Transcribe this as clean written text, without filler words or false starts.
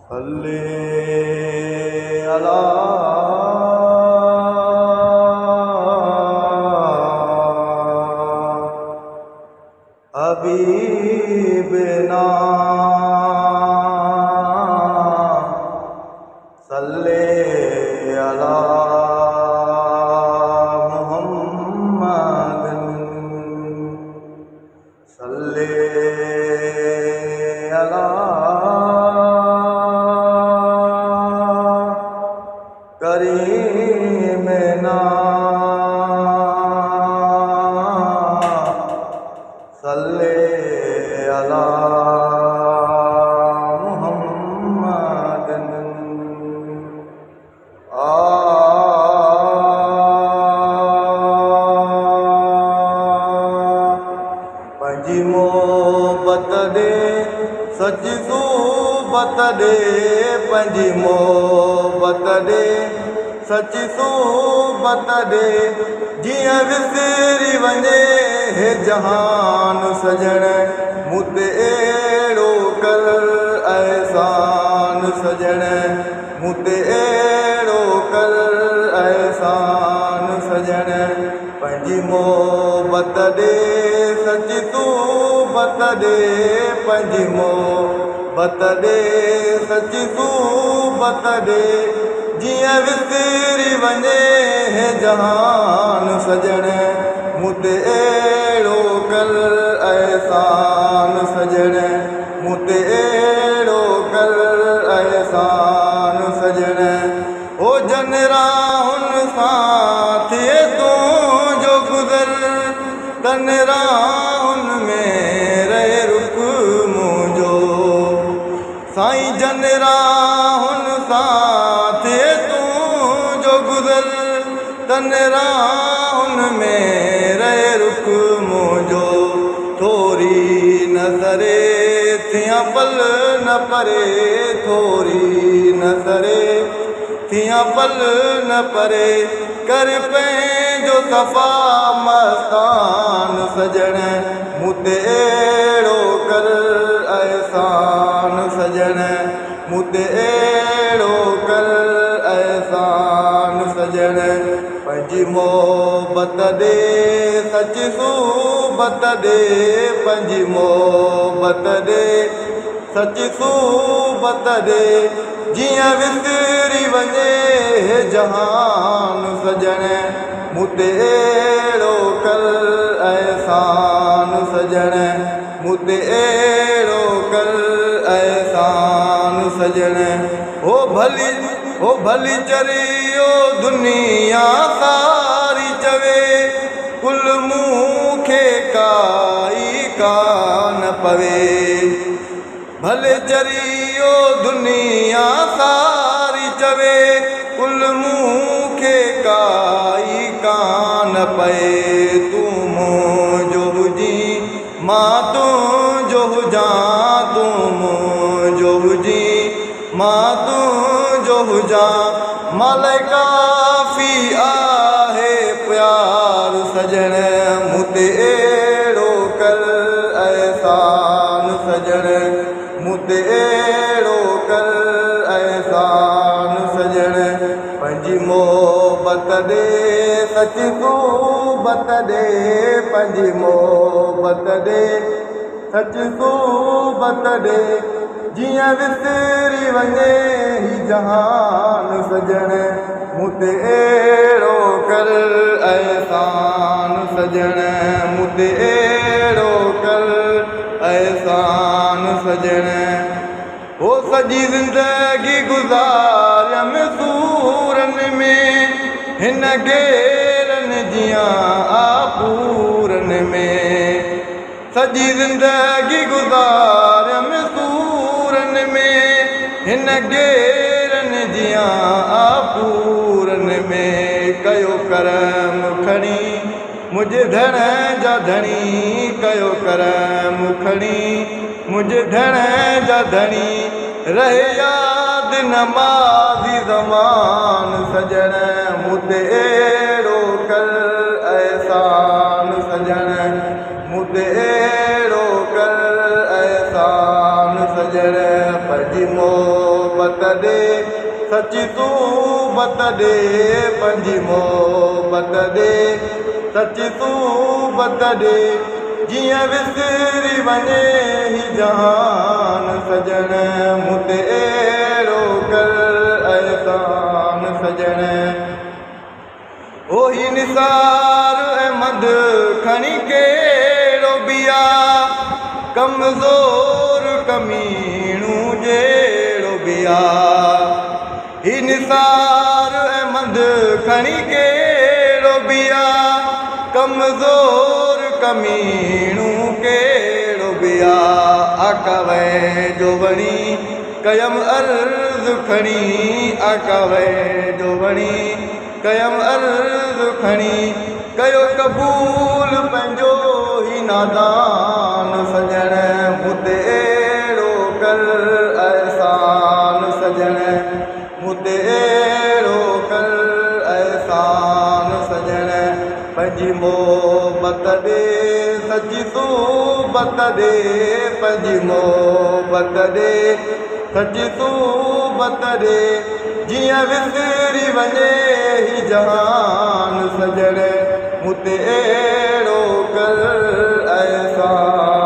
सल्ले अला हबीबना सल्ले अला मुहम्मद सल्ले अला करीमना सल्ले अला मुहम्मद पंहिंजी मोहबत दे सच सूबत दे पंहिंजी मोहबत दे सच सूबत दे जियां विसरी वञे हे जहान सजण मूं ते अहिड़ो कर एहसान सजण मूं ते अहिड़ो कर एहसान सजण पंहिंजी मोहबत दे सच सूबत दे पंहिंजी मोहबत दे सच सूबत दे जियां विसरी वञे हे जहान सजण मूं ते अहिड़ो कर एहसान सजण मूं ते अहिड़ो कर एहसान सजण ओ जन राहुनि सां थिए तुंहिंजो गुज़र तन राहुनि में रहे रुख मुंहिंजो साईं जन राहुनि सां थिए तुंहिंजो गुज़र तन राहुनि में रहे रुख मुंहिंजो थोरी नज़रे थियां पल न परे थोरी नज़रे थियां पल न परे कर पंहिंजो सफ़ा मस्तान सजण मूं ते अहिड़ो कर एहसान सजण मूं ते अहिड़ो कर एहसान सजण पंहिंजी मोहबत दे सच सूबत दे पंहिंजी मोहबत दे सच सूबत दे जियां विसरी वञे हे जहान सजण मूं ते अहिड़ो कर एहसान सजण मूं ते अहिड़ो कर एहसान सजण ओ भली चरियो दुनिया सारी चवे कुल मूंखे काई कान पवे भले चरियो दुनिया सारी चवे कुल मूंखे काई कान पए तूं मुंहिंजो हुजी मां तुंहिंजो हुजां तूं मुंहिंजो हुजी मां तुंहिंजो हुजां माले काफ़ी आहे प्यार सजण मूं ते अहिड़ो कर एहसान सजण मूं ते अहिड़ो कर एहसान सजण पंहिंजी मोहबत दे सच सूबत दे पंहिंजी मोहबत दे सच सूबत दे जियां विसरी वञे ही जहान सजण मूं ते अहिड़ो कर एहसान सजण मूं ते अहिड़ो कर एहसान सजण ओ सॼी ज़िंदगी गुज़ारियम सूरनि में हिन घेरनि जियां आपूरनि में सॼी ज़िंदगी गुज़ारियम सूरनि में हिन घेरनि जियां आपूरनि में कयो करम खणी मुंहिंजे धण जा धणी कयो करम खणी मुंहिंजे धण जा धणी रहे यादि नमाज़ी ज़मान सजण मूं ते अहिड़ो कर एहसान सजण मूं ते अहिड़ो कर एहसान सजण पंहिंजी मोहबत सची सूबत ॾे पंहिंजी मोहबत ॾे सची सूबत ॾे जीअं विसरी वञे ही जहान सजण मूं ते अहिड़ो कर अहसान सजण ओही निसार अहमद खणी कहिड़ो बिया कमज़ोर कमीणू जहिड़ो बिया ही निसार अहमद खणी कहिड़ो बिया कमज़ोर कमीणू कहिड़ो बिया आका वै जो वणी कयम अर्ज़ खणी आका वै जो वणी कयम अर्ज़ खणी कयो क़बूल पंहिंजो ही नादान सजण मूं ते अहिड़ो कर अहसान सजण मूं ते अहिड़ो कर अहसान सजण पंहिंजी मोहबत ॾे सची सूबत ॾे पंहिंजी मोहबत ॾे सची सूबत ॾे जीअं विसरी वञे ही जहान सजण मूं ते अहिड़ो कर अहसान